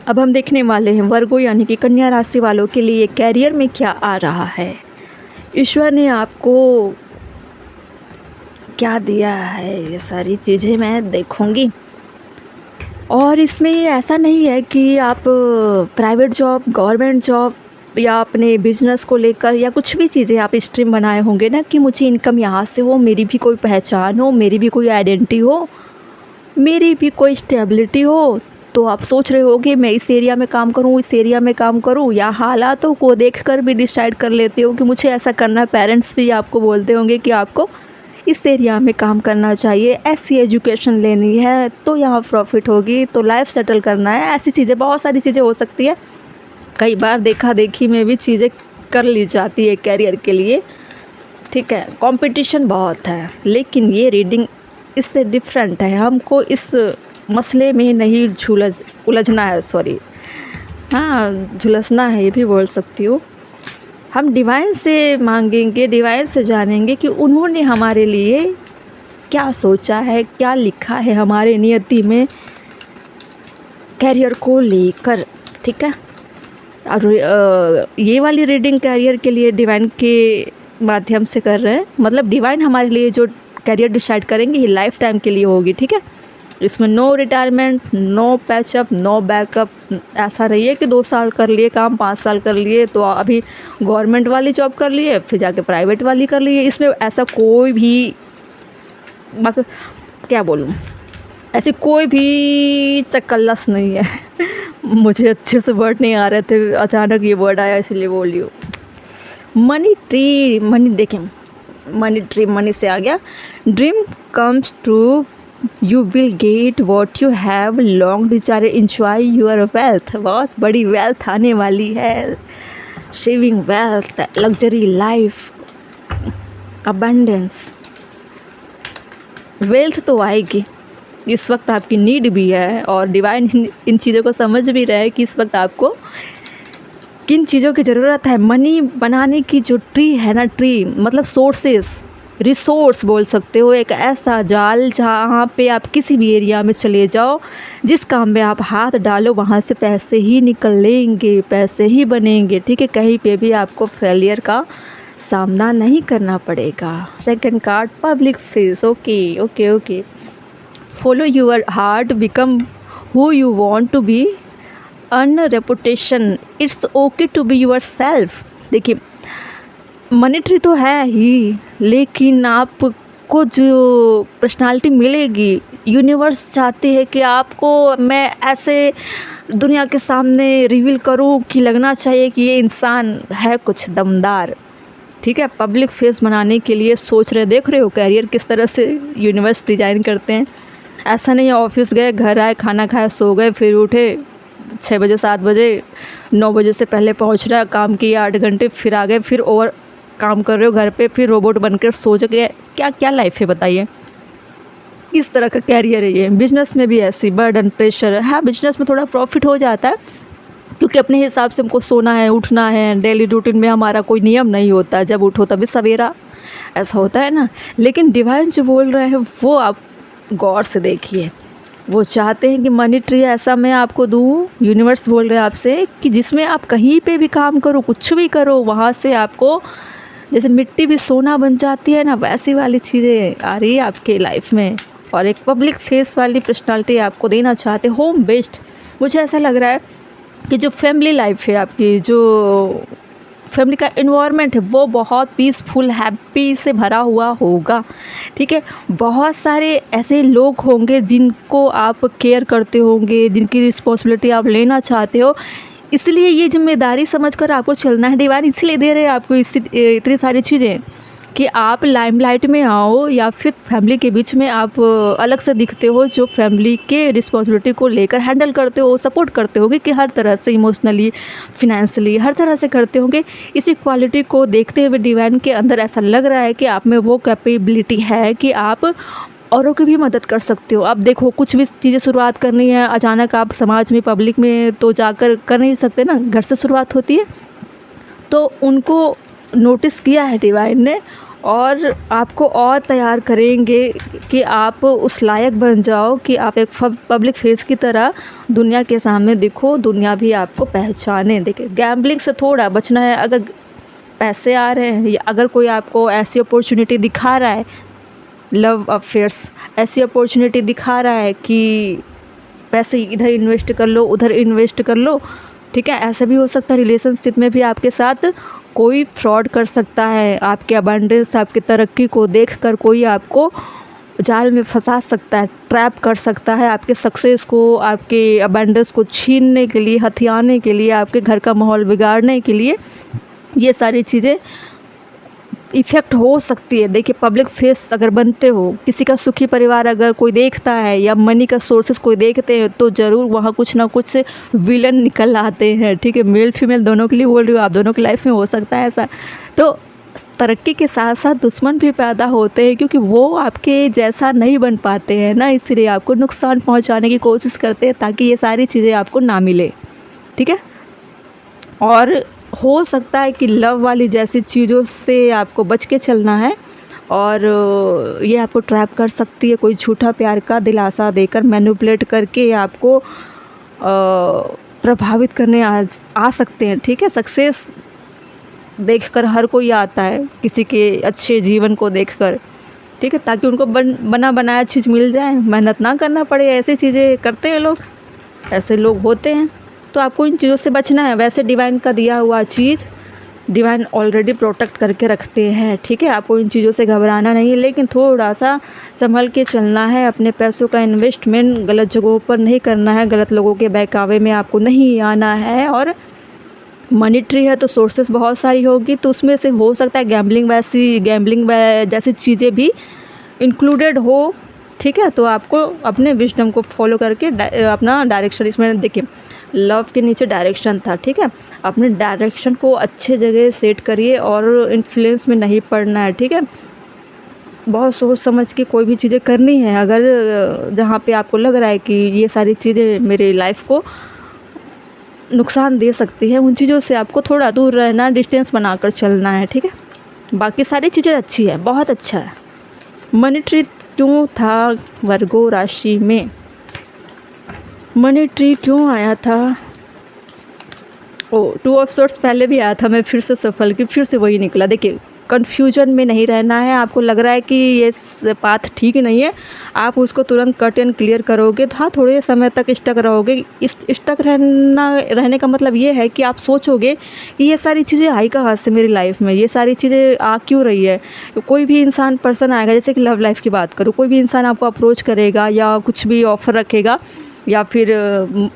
अब हम देखने वाले हैं वर्गो यानी कि कन्या राशि वालों के लिए कैरियर में क्या आ रहा है। ईश्वर ने आपको क्या दिया है, ये सारी चीज़ें मैं देखूंगी। और इसमें ये ऐसा नहीं है कि आप प्राइवेट जॉब, गवर्नमेंट जॉब या अपने बिजनेस को लेकर या कुछ भी चीज़ें आप स्ट्रीम बनाए होंगे ना कि मुझे इनकम यहाँ से हो, मेरी भी कोई पहचान हो, मेरी भी कोई आइडेंटिटी हो, मेरी भी कोई स्टेबिलिटी हो। तो आप सोच रहे हो कि मैं इस एरिया में काम करूँ, इस एरिया में काम करूँ, या हालातों को देखकर भी डिसाइड कर लेते हो कि मुझे ऐसा करना है। पेरेंट्स भी आपको बोलते होंगे कि आपको इस एरिया में काम करना चाहिए, ऐसी एजुकेशन लेनी है तो यहाँ प्रॉफिट होगी, तो लाइफ सेटल करना है। ऐसी चीज़ें, बहुत सारी चीज़ें हो सकती है। कई बार देखा देखी में भी चीज़ें कर ली जाती है कैरियर के लिए, ठीक है। कंपटीशन बहुत है, लेकिन ये रीडिंग इससे डिफरेंट है। हमको इस मसले में नहीं उलझना है, सॉरी, हाँ, झुलसना है, ये भी बोल सकती हूँ। हम डिवाइन से मांगेंगे, डिवाइन से जानेंगे कि उन्होंने हमारे लिए क्या सोचा है, क्या लिखा है हमारे नियति में कैरियर को लेकर, ठीक है। और ये वाली रीडिंग कैरियर के लिए डिवाइन के माध्यम से कर रहे हैं, मतलब डिवाइन हमारे लिए जो कैरियर डिसाइड करेंगे ये लाइफ टाइम के लिए होगी, ठीक है। इसमें no retirement, no patch up, no backup. ऐसा नहीं है कि 2 साल कर लिए काम, 5 साल कर लिए तो अभी गवर्नमेंट वाली जॉब कर लिए फिर जाके प्राइवेट वाली कर लिए। इसमें ऐसा कोई भी क्या बोलूँ, ऐसी कोई भी चक्कलस नहीं है। मुझे अच्छे से वर्ड नहीं आ रहे थे, अचानक ये वर्ड आया इसलिए बोल रही हूँ। मनी ट्री, मनी देखें, मनी ट्री, मनी से आ गया। Dream comes true, you will get what you have long desire, enjoy your wealth. बहुत बड़ी वेल्थ आने वाली है, saving wealth, luxury life, abundance. Wealth तो आएगी, इस वक्त आपकी नीड भी है, और डिवाइन इन चीज़ों को समझ भी रहा है कि इस वक्त आपको किन चीज़ों की ज़रूरत है। मनी बनाने की जो ट्री है ना, ट्री मतलब सोर्सेस, रिसोर्स बोल सकते हो। एक ऐसा जाल जहाँ पे आप किसी भी एरिया में चले जाओ, जिस काम में आप हाथ डालो वहाँ से पैसे ही निकलेंगे, पैसे ही बनेंगे, ठीक है। कहीं पे भी आपको फेलियर का सामना नहीं करना पड़ेगा। Second card, public face. Okay okay okay. Follow your heart, become who you want to be, earn reputation, it's okay to be yourself. देखिए, मनी ट्री तो है ही, लेकिन आपको जो पर्सनालिटी मिलेगी, यूनिवर्स चाहती है कि आपको मैं ऐसे दुनिया के सामने रिवील करूं कि लगना चाहिए कि ये इंसान है कुछ दमदार, ठीक है। पब्लिक फेस बनाने के लिए सोच रहे, देख रहे हो कैरियर किस तरह से यूनिवर्स डिजाइन करते हैं। ऐसा नहीं है ऑफिस गए, घर आए, खाना खाया, सो गए, फिर उठे 6 बजे, 7 बजे, 9 बजे से पहले पहुंच रहा है, काम किए 8 घंटे, फिर आ गए, फिर ओवर काम कर रहे हो घर पे, फिर रोबोट बनकर सो गए। क्या क्या लाइफ है बताइए, इस तरह का कैरियर है ये। बिजनेस में भी ऐसी बर्डन, प्रेशर है। हाँ, बिजनेस में थोड़ा प्रॉफिट हो जाता है, क्योंकि अपने हिसाब से हमको सोना है, उठना है। डेली रूटीन में हमारा कोई नियम नहीं होता, जब उठो तभी सवेरा, ऐसा होता है ना। लेकिन डिवाइन जो बोल रहे हैं वो आप गौर से देखिए। वो चाहते हैं कि मनी ट्री ऐसा मैं आपको दूँ, यूनिवर्स बोल रहे हैं आपसे, कि जिसमें आप कहीं पे भी काम करो, कुछ भी करो, वहाँ से आपको जैसे मिट्टी भी सोना बन जाती है ना, वैसी वाली चीज़ें आ रही है आपके लाइफ में। और एक पब्लिक फेस वाली पर्सनालिटी आपको देना चाहते, होम बेस्ड। मुझे ऐसा लग रहा है कि जो फैमिली लाइफ है आपकी, जो फैमिली का इन्वायरमेंट है, वो बहुत पीसफुल, हैप्पी से भरा हुआ होगा, ठीक है। बहुत सारे ऐसे लोग होंगे जिनको आप केयर करते होंगे, जिनकी रिस्पॉन्सिबिलिटी आप लेना चाहते हो, इसलिए ये जिम्मेदारी समझकर आपको चलना है। डिवाइन इसलिए दे रहे हैं आपको इतनी सारी चीज़ें कि आप लाइमलाइट में आओ, या फिर फैमिली के बीच में आप अलग से दिखते हो, जो फैमिली के रिस्पॉन्सिबिलिटी को लेकर हैंडल करते हो, सपोर्ट करते होगे कि हर तरह से, इमोशनली, फिनेंशियली, हर तरह से करते होंगे। इसी क्वालिटी को देखते हुए डिवाइन के अंदर ऐसा लग रहा है कि आप में वो कैपेबिलिटी है कि आप औरों की भी मदद कर सकते हो। अब देखो, कुछ भी चीज़ें शुरुआत करनी है, अचानक आप समाज में, पब्लिक में तो जाकर कर नहीं सकते ना, घर से शुरुआत होती है। तो उनको नोटिस किया है डिवाइन ने, और आपको और तैयार करेंगे कि आप उस लायक बन जाओ कि आप एक पब्लिक फेस की तरह दुनिया के सामने दिखो, दुनिया भी आपको पहचाने। देखिए, गैम्बलिंग से थोड़ा बचना है। अगर पैसे आ रहे हैं या अगर कोई आपको ऐसी अपॉर्चुनिटी दिखा रहा है, लव अफेयर्स ऐसी अपॉर्चुनिटी दिखा रहा है कि पैसे इधर इन्वेस्ट कर लो, उधर इन्वेस्ट कर लो, ठीक है, ऐसा भी हो सकता है। रिलेशनशिप में भी आपके साथ कोई फ्रॉड कर सकता है। आपके अबंडेंस, आपकी तरक्की को देखकर कोई आपको जाल में फंसा सकता है, ट्रैप कर सकता है। आपके सक्सेस को, आपके अबंडेंस को छीनने के लिए, हथियाने के लिए, आपके घर का माहौल बिगाड़ने के लिए ये सारी चीज़ें इफ़ेक्ट हो सकती है। देखिए, पब्लिक फेस अगर बनते हो, किसी का सुखी परिवार अगर कोई देखता है या मनी का सोर्सेस कोई देखते हैं, तो ज़रूर वहाँ कुछ ना कुछ से विलन निकल आते हैं, ठीक है। मेल फीमेल दोनों के लिए बोल रही हूँ, आप दोनों की लाइफ में हो सकता है ऐसा। तो तरक्की के साथ साथ दुश्मन भी पैदा होते हैं, क्योंकि वो आपके जैसा नहीं बन पाते हैं ना, इसलिए आपको नुकसान पहुँचाने की कोशिश करते हैं ताकि ये सारी चीज़ें आपको ना मिले, ठीक है। और हो सकता है कि लव वाली जैसी चीज़ों से आपको बच के चलना है, और ये आपको ट्रैप कर सकती है। कोई झूठा प्यार का दिलासा देकर, मैनिपुलेट करके आपको प्रभावित करने आ सकते हैं, ठीक है। सक्सेस देखकर हर कोई आता है, किसी के अच्छे जीवन को देखकर, ठीक है, ताकि उनको बना बनाया चीज़ मिल जाए, मेहनत ना करना पड़े। ऐसी चीज़ें करते हैं लोग, ऐसे लोग होते हैं। तो आपको इन चीज़ों से बचना है। वैसे डिवाइन का दिया हुआ चीज़ डिवाइन ऑलरेडी प्रोटेक्ट करके रखते हैं, ठीक है। आपको इन चीज़ों से घबराना नहीं है, लेकिन थोड़ा सा संभल के चलना है। अपने पैसों का इन्वेस्टमेंट गलत जगहों पर नहीं करना है, गलत लोगों के बहकावे में आपको नहीं आना है। और मनी ट्री है तो सोर्सेस बहुत सारी होगी, तो उसमें से हो सकता है गैम्बलिंग जैसी चीज़ें भी इंक्लूडेड हो, ठीक है। तो आपको अपने विजडम को फॉलो करके अपना डायरेक्शन, इसमें देखिए लव के नीचे डायरेक्शन था, ठीक है। अपने डायरेक्शन को अच्छे जगह सेट करिए और इन्फ्लुएंस में नहीं पड़ना है, ठीक है। बहुत सोच समझ के कोई भी चीज़ें करनी है। अगर जहाँ पे आपको लग रहा है कि ये सारी चीज़ें मेरी लाइफ को नुकसान दे सकती है, उन चीज़ों से आपको थोड़ा दूर रहना, डिस्टेंस बनाकर चलना है, ठीक है। बाकी सारी चीज़ें अच्छी है, बहुत अच्छा है। मनी ट्री क्यों था वर्गो राशि में? मनी ट्री क्यों आया था? ओ, 2 ऑफ सोर्ट्स पहले भी आया था, मैं फिर से सफल की, फिर से वही निकला। देखिए, कन्फ्यूजन में नहीं रहना है। आपको लग रहा है कि ये पाथ ठीक नहीं है, आप उसको तुरंत कट एंड क्लियर करोगे तो हाँ, थोड़े समय तक स्टक रहोगे। स्टक रहने का मतलब ये है कि आप सोचोगे कि ये सारी चीज़ें आई कहाँ से मेरी लाइफ में, ये सारी चीज़ें आ क्यों रही है। कोई भी इंसान पर्सन आएगा, जैसे कि लव लाइफ की बात करूँ, कोई भी इंसान आपको अप्रोच करेगा या कुछ भी ऑफ़र रखेगा या फिर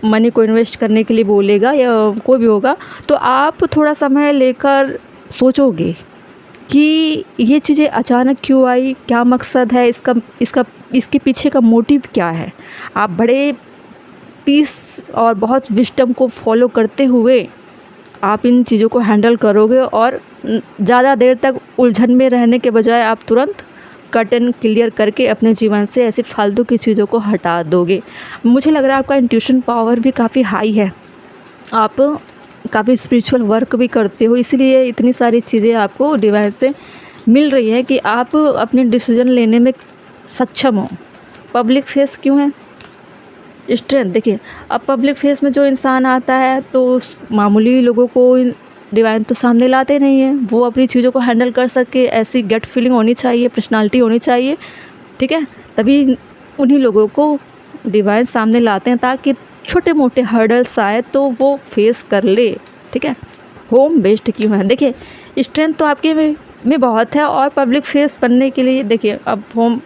मनी को इन्वेस्ट करने के लिए बोलेगा या कोई भी होगा, तो आप थोड़ा समय लेकर सोचोगे कि ये चीज़ें अचानक क्यों आई, क्या मकसद है इसके पीछे का मोटिव क्या है। आप बड़े पीस और बहुत विजडम को फॉलो करते हुए आप इन चीज़ों को हैंडल करोगे, और ज़्यादा देर तक उलझन में रहने के बजाय आप तुरंत कट एंड क्लियर करके अपने जीवन से ऐसी फालतू की चीज़ों को हटा दोगे। मुझे लग रहा है आपका इंट्यूशन पावर भी काफ़ी हाई है, आप काफ़ी स्पिरिचुअल वर्क भी करते हो, इसलिए इतनी सारी चीज़ें आपको डिवाइन से मिल रही है कि आप अपने डिसीजन लेने में सक्षम हो। पब्लिक फेस क्यों है? स्ट्रेंथ। देखिए, अब पब्लिक फेस में जो इंसान आता है तो मामूली लोगों को डिवाइन तो सामने लाते नहीं है, वो अपनी चीज़ों को हैंडल कर सके, ऐसी गट फीलिंग होनी चाहिए, पर्सनालिटी होनी चाहिए, ठीक है। तभी उन्हीं लोगों को डिवाइन सामने लाते हैं, ताकि छोटे मोटे हर्डल्स आए तो वो फेस कर ले, ठीक है। होम बेस्ड क्यों है? देखिए, स्ट्रेंथ तो आपके में बहुत है, और पब्लिक फेस बनने के लिए देखिए, अब होम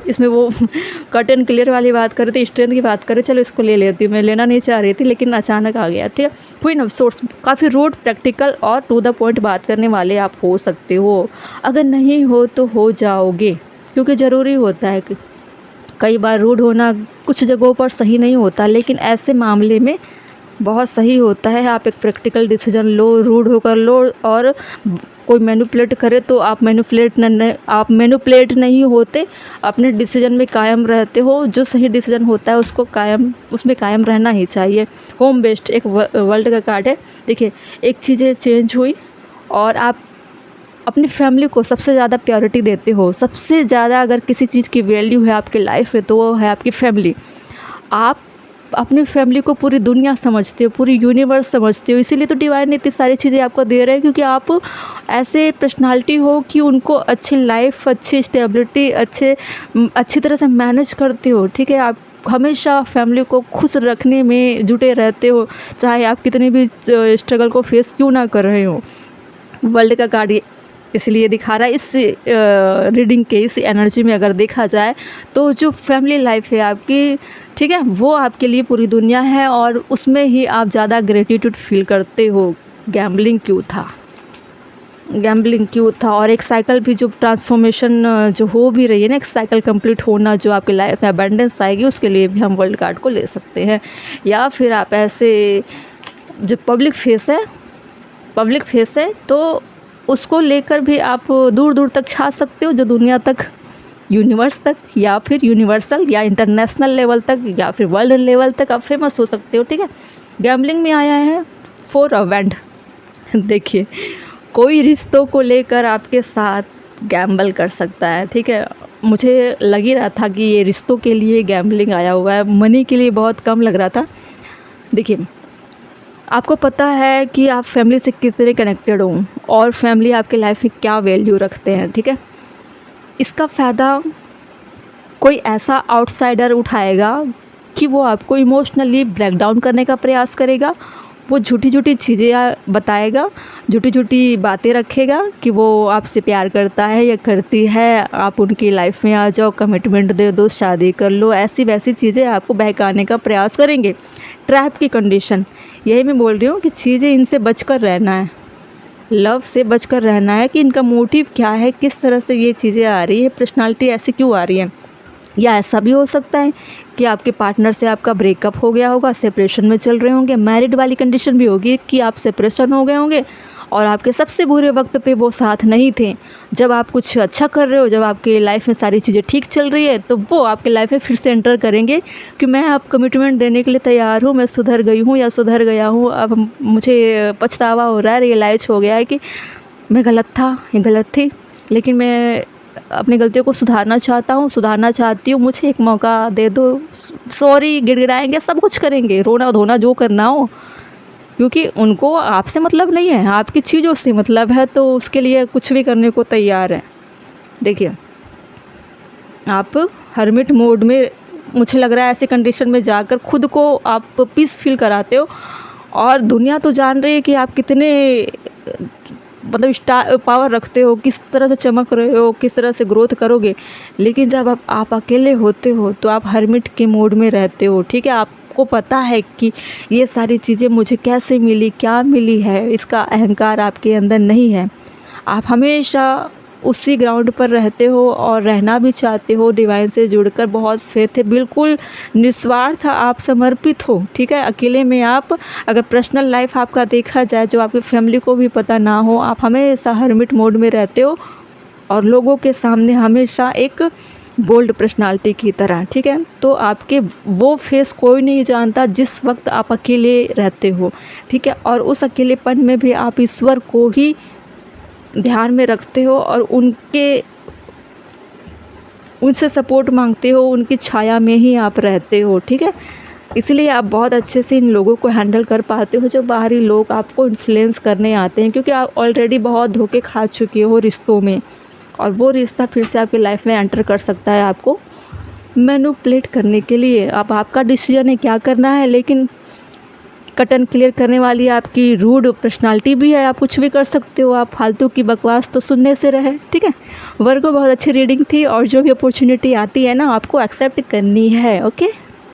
इसमें वो कट एंड क्लियर वाली बात कर रहे थे, स्ट्रेंथ की बात करें, चलो इसको ले लेती हूँ, मैं लेना नहीं चाह रही थी लेकिन अचानक आ गया, ठीक है। कोई ना सोर्स, काफ़ी रूड, प्रैक्टिकल और टू द पॉइंट बात करने वाले आप हो सकते हो। अगर नहीं हो तो हो जाओगे, क्योंकि ज़रूरी होता है कि कई बार रूड होना कुछ जगहों पर सही नहीं होता, लेकिन ऐसे मामले में बहुत सही होता है। आप एक प्रैक्टिकल डिसीजन लो, रूड होकर लो, और कोई मैनिपुलेट करे तो आप मैनिपुलेट नहीं होते, अपने डिसीजन में कायम रहते हो। जो सही डिसीजन होता है उसमें कायम रहना ही चाहिए। होम बेस्ड एक वर्ल्ड का कार्ड है। देखिए, एक चीज़ें चेंज हुई और आप अपनी फैमिली को सबसे ज़्यादा प्रायोरिटी देते हो, सबसे ज़्यादा अगर किसी चीज़ की वैल्यू है आपकी लाइफ में तो वो है आपकी फैमिली। आप अपनी फैमिली को पूरी दुनिया समझते हो, पूरी यूनिवर्स समझते हो, इसीलिए तो डिवाइन इतनी सारी चीज़ें आपको दे रहे हैं, क्योंकि आप ऐसे पर्सनालिटी हो कि उनको अच्छी लाइफ, अच्छी स्टेबिलिटी, अच्छी तरह से मैनेज करते हो, ठीक है। आप हमेशा फैमिली को खुश रखने में जुटे रहते हो, चाहे आप कितने भी स्ट्रगल को फेस क्यों ना कर रहे हो। वर्ल्ड का कार्ड इसलिए दिखा रहा है इस रीडिंग के इस एनर्जी में अगर देखा जाए तो जो फैमिली लाइफ है आपकी, ठीक है, वो आपके लिए पूरी दुनिया है और उसमें ही आप ज़्यादा ग्रेटिट्यूड फील करते हो। गैम्बलिंग क्यों था और एक साइकिल भी जो ट्रांसफॉर्मेशन जो हो भी रही है ना, एक साइकिल कंप्लीट होना जो आपकी लाइफ में अबंडेंस आएगी, उसके लिए भी हम वर्ल्ड कार्ड को ले सकते हैं। या फिर आप ऐसे जो पब्लिक फेस है तो उसको लेकर भी आप दूर दूर तक छा सकते हो, जो दुनिया तक, यूनिवर्स तक, या फिर यूनिवर्सल या इंटरनेशनल लेवल तक, या फिर वर्ल्ड लेवल तक आप फेमस हो सकते हो, ठीक है। गैम्बलिंग में आया है 4 ऑफ वैंड। देखिए, कोई रिश्तों को लेकर आपके साथ गैम्बल कर सकता है, ठीक है। मुझे लग ही रहा था कि ये रिश्तों के लिए गैम्बलिंग आया हुआ है, मनी के लिए बहुत कम लग रहा था। देखिए, आपको पता है कि आप फैमिली से कितने कनेक्टेड हो और फैमिली आपके लाइफ में क्या वैल्यू रखते हैं, ठीक है। इसका फ़ायदा कोई ऐसा आउटसाइडर उठाएगा कि वो आपको इमोशनली ब्रेक डाउन करने का प्रयास करेगा, वो झूठी चीज़ें बताएगा, झूठी बातें रखेगा कि वो आपसे प्यार करता है या करती है, आप उनकी लाइफ में आ जाओ, कमिटमेंट दे दो, शादी कर लो, ऐसी वैसी चीज़ें आपको बहकाने का प्रयास करेंगे। ट्रैप की कंडीशन, यही मैं बोल रही हूँ कि चीज़ें इनसे बचकर रहना है, लव से बचकर रहना है कि इनका मोटिव क्या है, किस तरह से ये चीज़ें आ रही है, पर्सनालिटी ऐसी क्यों आ रही है। या ऐसा भी हो सकता है कि आपके पार्टनर से आपका ब्रेकअप हो गया होगा, सेपरेशन में चल रहे होंगे। मैरिड वाली कंडीशन भी होगी कि आप सेपरेशन हो गए होंगे और आपके सबसे बुरे वक्त पे वो साथ नहीं थे। जब आप कुछ अच्छा कर रहे हो, जब आपके लाइफ में सारी चीज़ें ठीक चल रही है, तो वो आपके लाइफ में फिर से एंटर करेंगे कि मैं आप कमिटमेंट देने के लिए तैयार हूँ, मैं सुधर गई हूँ या सुधर गया हूँ, अब मुझे पछतावा हो रहा है, रियलाइज़ हो गया है कि मैं गलत था या गलत थी, लेकिन मैं अपनी गलतियों को सुधारना चाहती हूँ, मुझे एक मौका दे दो। सॉरी गिड़गिड़ाएंगे, सब कुछ करेंगे, रोना धोना जो करना हो, क्योंकि उनको आपसे मतलब नहीं है, आपकी चीज़ों से मतलब है, तो उसके लिए कुछ भी करने को तैयार है। देखिए, आप हर्मिट मोड में, मुझे लग रहा है ऐसी कंडीशन में जाकर खुद को आप पीस फील कराते हो और दुनिया तो जान रही है कि आप कितने मतलब स्टार पावर रखते हो, किस तरह से चमक रहे हो, किस तरह से ग्रोथ करोगे। लेकिन जब आप अकेले होते हो तो आप हर्मिट के मोड में रहते हो, ठीक है। आपको पता है कि ये सारी चीज़ें मुझे कैसे मिली, क्या मिली है, इसका अहंकार आपके अंदर नहीं है। आप हमेशा उसी ग्राउंड पर रहते हो और रहना भी चाहते हो, डिवाइन से जुड़कर बहुत फेथ है, बिल्कुल निस्वार्थ आप समर्पित हो, ठीक है। अकेले में आप, अगर पर्सनल लाइफ आपका देखा जाए जो आपकी फैमिली को भी पता ना हो, आप हमेशा हर्मिट मोड में रहते हो और लोगों के सामने हमेशा एक बोल्ड पर्सनालिटी की तरह, ठीक है। तो आपके वो फेस कोई नहीं जानता जिस वक्त आप अकेले रहते हो, ठीक है। और उस अकेलेपन में भी आप ईश्वर को ही ध्यान में रखते हो और उनसे सपोर्ट मांगते हो, उनकी छाया में ही आप रहते हो, ठीक है। इसलिए आप बहुत अच्छे से इन लोगों को हैंडल कर पाते हो जो बाहरी लोग आपको इन्फ्लुएंस करने आते हैं, क्योंकि आप ऑलरेडी बहुत धोखे खा चुके हो रिश्तों में, और वो रिश्ता फिर से आपकी लाइफ में एंटर कर सकता है आपको मैनिपुलेट करने के लिए। अब आपका डिसीजन है क्या करना है, लेकिन कट एंड क्लियर करने वाली आपकी रूड पर्सनालिटी भी है, आप कुछ भी कर सकते हो। आप फालतू की बकवास तो सुनने से रहे, ठीक है। वर्गो, बहुत अच्छी रीडिंग थी और जो भी अपॉर्चुनिटी आती है ना, आपको एक्सेप्ट करनी है। ओके।